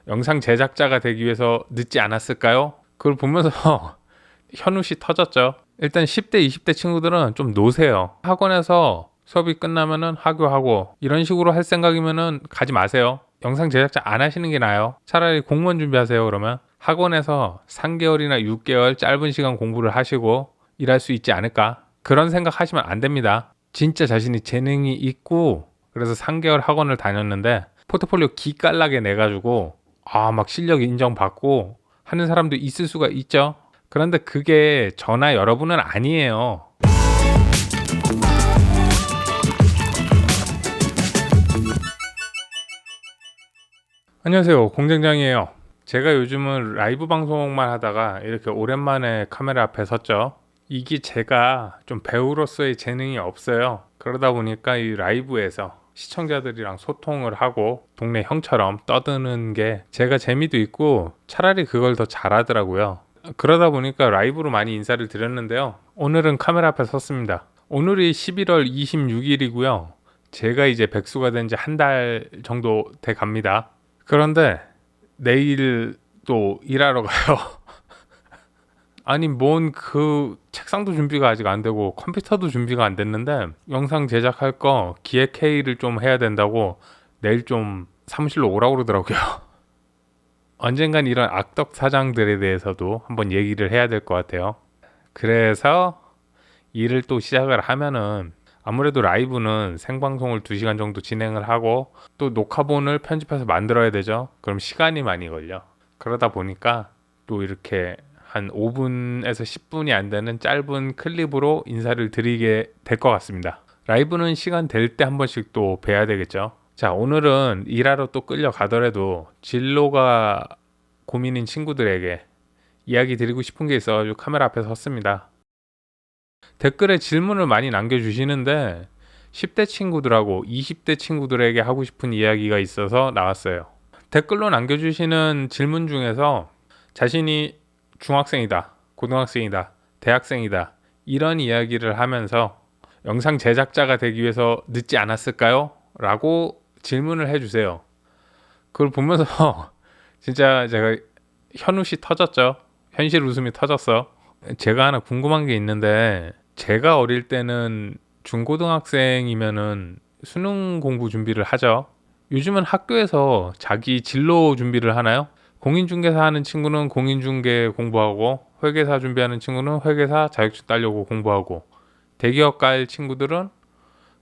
영상 제작자가 되기 위해서 늦지 않았을까요? 그걸 보면서 현우씨 터졌죠. 일단 10대, 20대 친구들은 좀 노세요. 학원에서 수업이 끝나면은 하교하고 이런 식으로 할 생각이면은 가지 마세요. 영상 제작자 안 하시는 게 나아요. 차라리 공무원 준비하세요. 그러면 학원에서 3개월이나 6개월 짧은 시간 공부를 하시고 일할 수 있지 않을까? 그런 생각 하시면 안 됩니다. 진짜 자신이 재능이 있고 그래서 3개월 학원을 다녔는데 포트폴리오 기깔나게 내가지고 막 실력 인정받고 하는 사람도 있을 수가 있죠. 그런데 그게 저나 여러분은 아니에요. 안녕하세요, 공장장이에요. 제가 요즘은 라이브 방송만 하다가 이렇게 오랜만에 카메라 앞에 섰죠. 이게 제가 좀 배우로서의 재능이 없어요. 그러다 보니까 이 라이브에서 시청자들이랑 소통을 하고 동네 형처럼 떠드는 게 제가 재미도 있고 차라리 그걸 더 잘하더라고요. 그러다 보니까 라이브로 많이 인사를 드렸는데요. 오늘은 카메라 앞에 섰습니다. 오늘이 11월 26일이고요. 제가 이제 백수가 된 지 한 달 정도 돼 갑니다. 그런데 내일 또 일하러 가요. 아니 뭔 그 책상도 준비가 아직 안 되고 컴퓨터도 준비가 안 됐는데 영상 제작할 거 기획 회의를 좀 해야 된다고 내일 좀 사무실로 오라고 그러더라고요. 언젠간 이런 악덕 사장들에 대해서도 한번 얘기를 해야 될 것 같아요. 그래서 일을 또 시작을 하면은 아무래도 라이브는 생방송을 2시간 정도 진행을 하고 또 녹화본을 편집해서 만들어야 되죠. 그럼 시간이 많이 걸려. 그러다 보니까 또 이렇게 한 5분에서 10분이 안 되는 짧은 클립으로 인사를 드리게 될 것 같습니다. 라이브는 시간 될 때 한 번씩 또 뵈야 되겠죠. 자, 오늘은 일하러 또 끌려가더라도 진로가 고민인 친구들에게 이야기 드리고 싶은 게 있어가지고 카메라 앞에 섰습니다. 댓글에 질문을 많이 남겨주시는데 10대 친구들하고 20대 친구들에게 하고 싶은 이야기가 있어서 나왔어요. 댓글로 남겨주시는 질문 중에서 자신이 중학생이다, 고등학생이다, 대학생이다 이런 이야기를 하면서 영상 제작자가 되기 위해서 늦지 않았을까요? 라고 질문을 해주세요. 그걸 보면서 진짜 제가 현우씨 터졌죠. 현실 웃음이 터졌어. 제가 하나 궁금한 게 있는데 제가 어릴 때는 중고등학생이면은 수능 공부 준비를 하죠. 요즘은 학교에서 자기 진로 준비를 하나요? 공인중개사 하는 친구는 공인중개 공부하고 회계사 준비하는 친구는 회계사 자격증 따려고 공부하고 대기업 갈 친구들은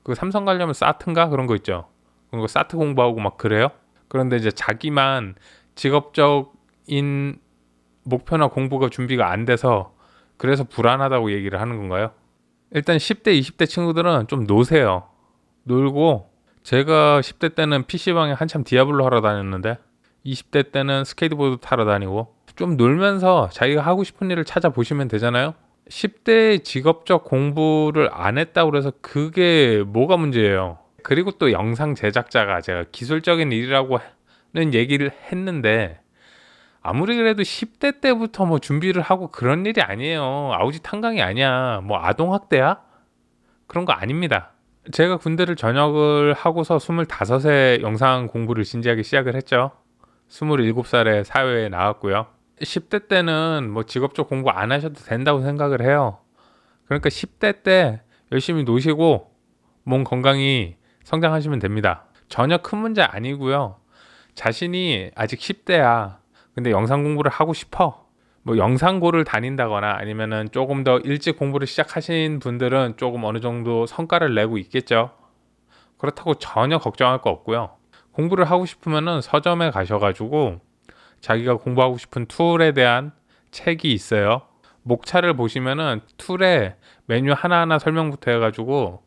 그 삼성 가려면 사트인가 그런 거 있죠. 그런 거 사트 공부하고 막 그래요. 그런데 이제 자기만 직업적인 목표나 공부가 준비가 안 돼서 그래서 불안하다고 얘기를 하는 건가요? 일단 10대, 20대 친구들은 좀 노세요. 놀고 제가 10대 때는 PC방에 한참 디아블로 하러 다녔는데 20대 때는 스케이트보드 타러 다니고 좀 놀면서 자기가 하고 싶은 일을 찾아보시면 되잖아요. 10대 직업적 공부를 안 했다고 그래서 그게 뭐가 문제예요. 그리고 또 영상 제작자가 제가 기술적인 일이라고 는 얘기를 했는데 아무리 그래도 10대 때부터 뭐 준비를 하고 그런 일이 아니에요. 아우지 탄광이 아니야. 뭐 아동학대야? 그런 거 아닙니다. 제가 군대를 전역을 하고서 25세 영상 공부를 진지하게 시작을 했죠. 27살에 사회에 나왔고요. 10대 때는 뭐 직업적 공부 안 하셔도 된다고 생각을 해요. 그러니까 10대 때 열심히 노시고 몸 건강히 성장하시면 됩니다. 전혀 큰 문제 아니고요. 자신이 아직 10대야. 근데 영상 공부를 하고 싶어. 뭐 영상고를 다닌다거나 아니면은 조금 더 일찍 공부를 시작하신 분들은 조금 어느 정도 성과를 내고 있겠죠. 그렇다고 전혀 걱정할 거 없고요. 공부를 하고 싶으면은 서점에 가셔가지고 자기가 공부하고 싶은 툴에 대한 책이 있어요. 목차를 보시면은 툴에 메뉴 하나하나 설명부터 해가지고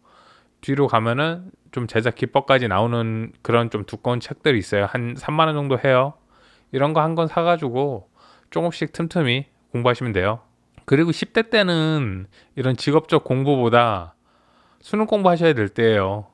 뒤로 가면은 좀 제작 기법까지 나오는 그런 좀 두꺼운 책들이 있어요. 한 3만 원 정도 해요. 이런 거 한 권 사가지고 조금씩 틈틈이 공부하시면 돼요. 그리고 10대 때는 이런 직업적 공부보다 수능 공부하셔야 될 때예요.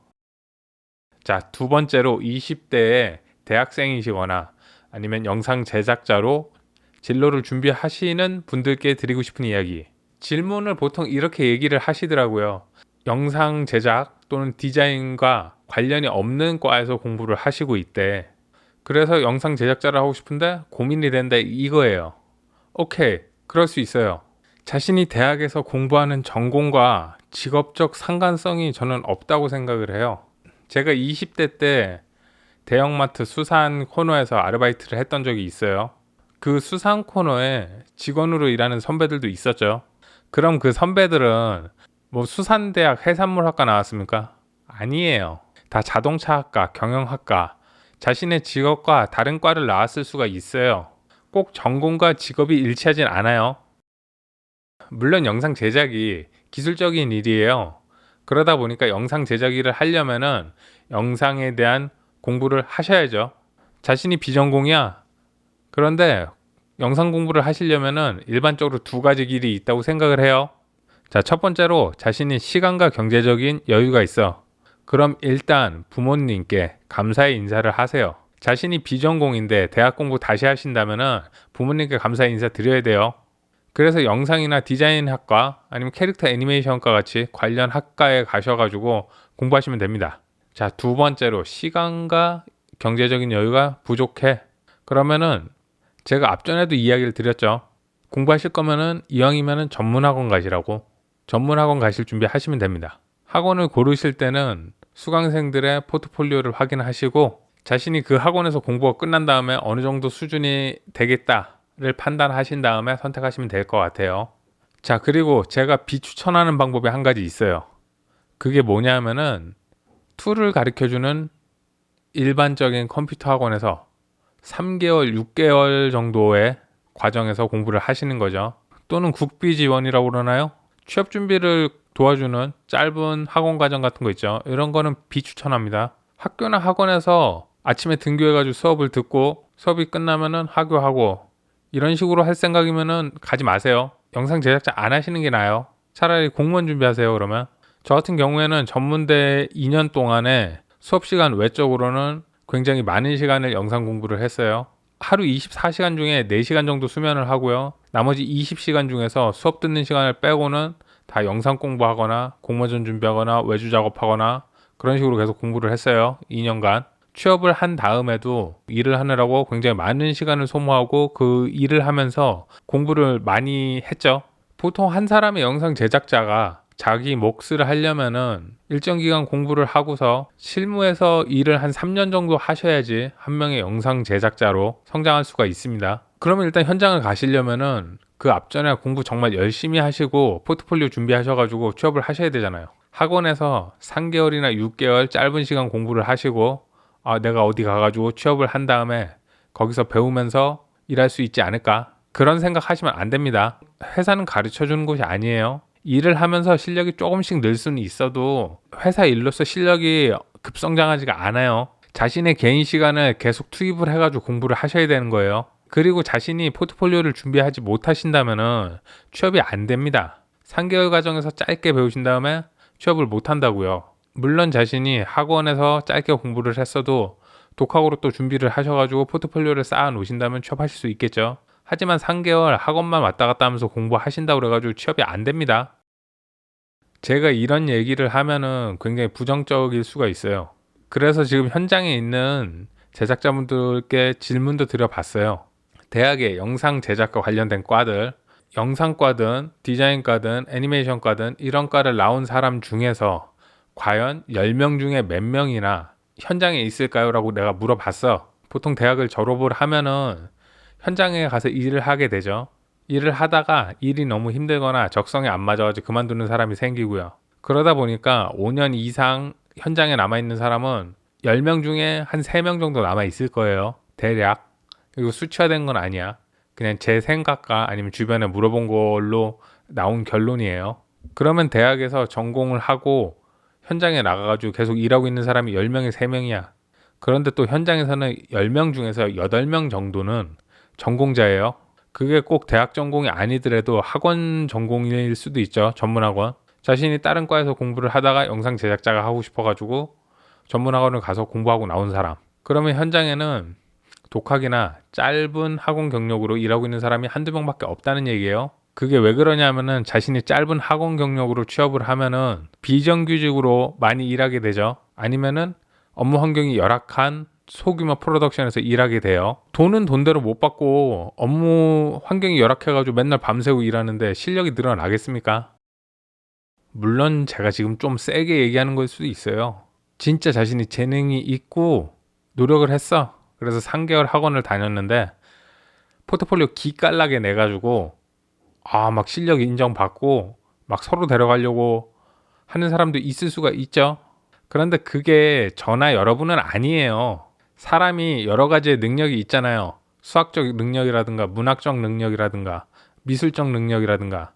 자, 두 번째로 20대에 대학생이시거나 아니면 영상 제작자로 진로를 준비하시는 분들께 드리고 싶은 이야기. 질문을 보통 이렇게 얘기를 하시더라고요. 영상 제작 또는 디자인과 관련이 없는 과에서 공부를 하시고 있대. 그래서 영상 제작자를 하고 싶은데 고민이 된다 이거예요. 오케이, 그럴 수 있어요. 자신이 대학에서 공부하는 전공과 직업적 상관성이 저는 없다고 생각을 해요. 제가 20대 때 대형마트 수산 코너에서 아르바이트를 했던 적이 있어요. 그 수산 코너에 직원으로 일하는 선배들도 있었죠. 그럼 그 선배들은 뭐 수산대학 해산물학과 나왔습니까? 아니에요. 다 자동차학과, 경영학과, 자신의 직업과 다른 과를 나왔을 수가 있어요. 꼭 전공과 직업이 일치하진 않아요. 물론 영상 제작이 기술적인 일이에요. 그러다 보니까 영상 제작 일을 하려면은 영상에 대한 공부를 하셔야죠. 자신이 비전공이야. 그런데 영상 공부를 하시려면은 일반적으로 두 가지 길이 있다고 생각을 해요. 자, 첫 번째로 자신이 시간과 경제적인 여유가 있어. 그럼 일단 부모님께 감사의 인사를 하세요. 자신이 비전공인데 대학 공부 다시 하신다면은 부모님께 감사의 인사 드려야 돼요. 그래서 영상이나 디자인 학과 아니면 캐릭터 애니메이션과 같이 관련 학과에 가셔가지고 공부하시면 됩니다. 자, 두 번째로 시간과 경제적인 여유가 부족해. 그러면은 제가 앞전에도 이야기를 드렸죠. 공부하실 거면은 이왕이면은 전문학원 가시라고. 전문학원 가실 준비 하시면 됩니다. 학원을 고르실 때는 수강생들의 포트폴리오를 확인하시고 자신이 그 학원에서 공부가 끝난 다음에 어느 정도 수준이 되겠다를 판단하신 다음에 선택하시면 될 것 같아요. 자, 그리고 제가 비추천하는 방법이 한 가지 있어요. 그게 뭐냐면은 툴을 가르쳐주는 일반적인 컴퓨터 학원에서 3개월, 6개월 정도의 과정에서 공부를 하시는 거죠. 또는 국비 지원이라고 그러나요? 취업 준비를 도와주는 짧은 학원 과정 같은 거 있죠. 이런 거는 비추천합니다. 학교나 학원에서 아침에 등교해가지고 수업을 듣고 수업이 끝나면은 하교하고 이런 식으로 할 생각이면은 가지 마세요. 영상 제작자 안 하시는 게 나아요. 차라리 공무원 준비하세요. 그러면 저 같은 경우에는 전문대 2년 동안에 수업 시간 외적으로는 굉장히 많은 시간을 영상 공부를 했어요. 하루 24시간 중에 4시간 정도 수면을 하고요. 나머지 20시간 중에서 수업 듣는 시간을 빼고는 다 영상 공부하거나 공모전 준비하거나 외주 작업하거나 그런 식으로 계속 공부를 했어요. 2년간. 취업을 한 다음에도 일을 하느라고 굉장히 많은 시간을 소모하고 그 일을 하면서 공부를 많이 했죠. 보통 한 사람의 영상 제작자가 자기 몫을 하려면은 일정 기간 공부를 하고서 실무에서 일을 한 3년 정도 하셔야지 한 명의 영상 제작자로 성장할 수가 있습니다. 그러면 일단 현장을 가시려면은 그 앞전에 공부 정말 열심히 하시고 포트폴리오 준비하셔가지고 취업을 하셔야 되잖아요. 학원에서 3개월이나 6개월 짧은 시간 공부를 하시고 내가 어디 가가지고 취업을 한 다음에 거기서 배우면서 일할 수 있지 않을까? 그런 생각 하시면 안 됩니다. 회사는 가르쳐 주는 곳이 아니에요. 일을 하면서 실력이 조금씩 늘 수는 있어도 회사 일로서 실력이 급성장하지가 않아요. 자신의 개인 시간을 계속 투입을 해가지고 공부를 하셔야 되는 거예요. 그리고 자신이 포트폴리오를 준비하지 못하신다면은 취업이 안 됩니다. 3개월 과정에서 짧게 배우신 다음에 취업을 못 한다고요. 물론 자신이 학원에서 짧게 공부를 했어도 독학으로 또 준비를 하셔가지고 포트폴리오를 쌓아 놓으신다면 취업하실 수 있겠죠. 하지만 3개월 학원만 왔다 갔다 하면서 공부하신다고 그래가지고 취업이 안 됩니다. 제가 이런 얘기를 하면은 굉장히 부정적일 수가 있어요. 그래서 지금 현장에 있는 제작자분들께 질문도 드려봤어요. 대학의 영상 제작과 관련된 과들, 영상과든 디자인과든 애니메이션과든 이런 과를 나온 사람 중에서 과연 10명 중에 몇 명이나 현장에 있을까요? 라고 내가 물어봤어. 보통 대학을 졸업을 하면은 현장에 가서 일을 하게 되죠. 일을 하다가 일이 너무 힘들거나 적성에 안 맞아가지고 그만두는 사람이 생기고요. 그러다 보니까 5년 이상 현장에 남아있는 사람은 10명 중에 한 3명 정도 남아있을 거예요. 대략. 이거 수치화된 건 아니야. 그냥 제 생각과 아니면 주변에 물어본 걸로 나온 결론이에요. 그러면 대학에서 전공을 하고 현장에 나가가지고 계속 일하고 있는 사람이 10명에 3명이야. 그런데 또 현장에서는 10명 중에서 8명 정도는 전공자예요. 그게 꼭 대학 전공이 아니더라도 학원 전공일 수도 있죠. 전문학원. 자신이 다른 과에서 공부를 하다가 영상 제작자가 하고 싶어가지고 전문학원을 가서 공부하고 나온 사람. 그러면 현장에는 독학이나 짧은 학원 경력으로 일하고 있는 사람이 한두 명밖에 없다는 얘기예요. 그게 왜 그러냐면은 자신이 짧은 학원 경력으로 취업을 하면은 비정규직으로 많이 일하게 되죠. 아니면은 업무 환경이 열악한 소규모 프로덕션에서 일하게 돼요. 돈은 돈대로 못 받고 업무 환경이 열악해가지고 맨날 밤새고 일하는데 실력이 늘어나겠습니까? 물론 제가 지금 좀 세게 얘기하는 걸 수도 있어요. 진짜 자신이 재능이 있고 노력을 했어. 그래서 3개월 학원을 다녔는데 포트폴리오 기깔나게 내가지고 막 실력 인정받고 막 서로 데려가려고 하는 사람도 있을 수가 있죠. 그런데 그게 저나 여러분은 아니에요. 사람이 여러 가지의 능력이 있잖아요. 수학적 능력이라든가 문학적 능력이라든가 미술적 능력이라든가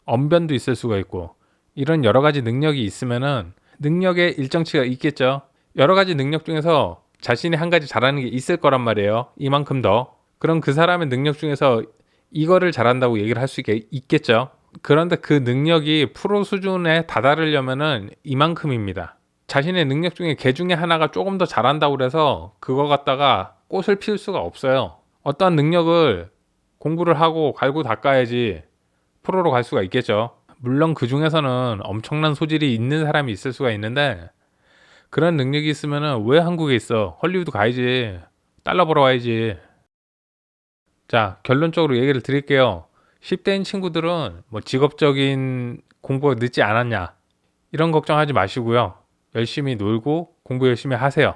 언변도 있을 수가 있고 이런 여러 가지 능력이 있으면은 능력의 일정치가 있겠죠. 여러 가지 능력 중에서 자신이 한 가지 잘하는 게 있을 거란 말이에요. 이만큼 더. 그럼 그 사람의 능력 중에서 이거를 잘한다고 얘기를 할 수 있겠죠. 그런데 그 능력이 프로 수준에 다다르려면은 이만큼입니다. 자신의 능력 중에 개 중에 하나가 조금 더 잘한다고 그래서 그거 갖다가 꽃을 피울 수가 없어요. 어떠한 능력을 공부를 하고 갈고 닦아야지 프로로 갈 수가 있겠죠. 물론 그 중에서는 엄청난 소질이 있는 사람이 있을 수가 있는데 그런 능력이 있으면은 왜 한국에 있어? 헐리우드 가야지. 달러 벌어와야지. 자, 결론적으로 얘기를 드릴게요. 10대인 친구들은 뭐 직업적인 공부가 늦지 않았냐 이런 걱정하지 마시고요. 열심히 놀고 공부 열심히 하세요.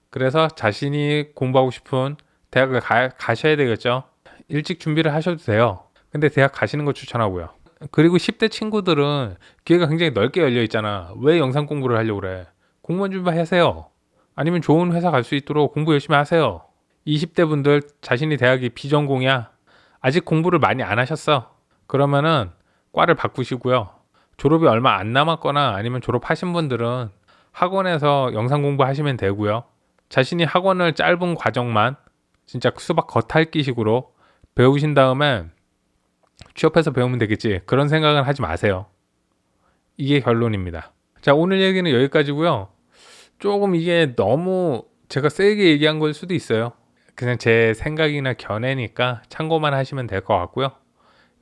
그래서 자신이 공부하고 싶은 대학을 가셔야 되겠죠. 일찍 준비를 하셔도 돼요. 근데 대학 가시는 거 추천하고요. 그리고 10대 친구들은 기회가 굉장히 넓게 열려 있잖아. 왜 영상 공부를 하려고 그래? 공무원 준비하세요. 아니면 좋은 회사 갈 수 있도록 공부 열심히 하세요. 20대 분들 자신이 대학이 비전공이야. 아직 공부를 많이 안 하셨어. 그러면은 과를 바꾸시고요. 졸업이 얼마 안 남았거나 아니면 졸업하신 분들은 학원에서 영상 공부하시면 되고요. 자신이 학원을 짧은 과정만 진짜 수박 겉핥기식으로 배우신 다음에 취업해서 배우면 되겠지. 그런 생각은 하지 마세요. 이게 결론입니다. 자, 오늘 얘기는 여기까지고요. 조금 이게 너무 제가 세게 얘기한 걸 수도 있어요. 그냥 제 생각이나 견해니까 참고만 하시면 될 것 같고요.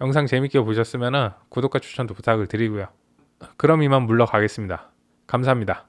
영상 재밌게 보셨으면 구독과 추천도 부탁을 드리고요. 그럼 이만 물러가겠습니다. 감사합니다.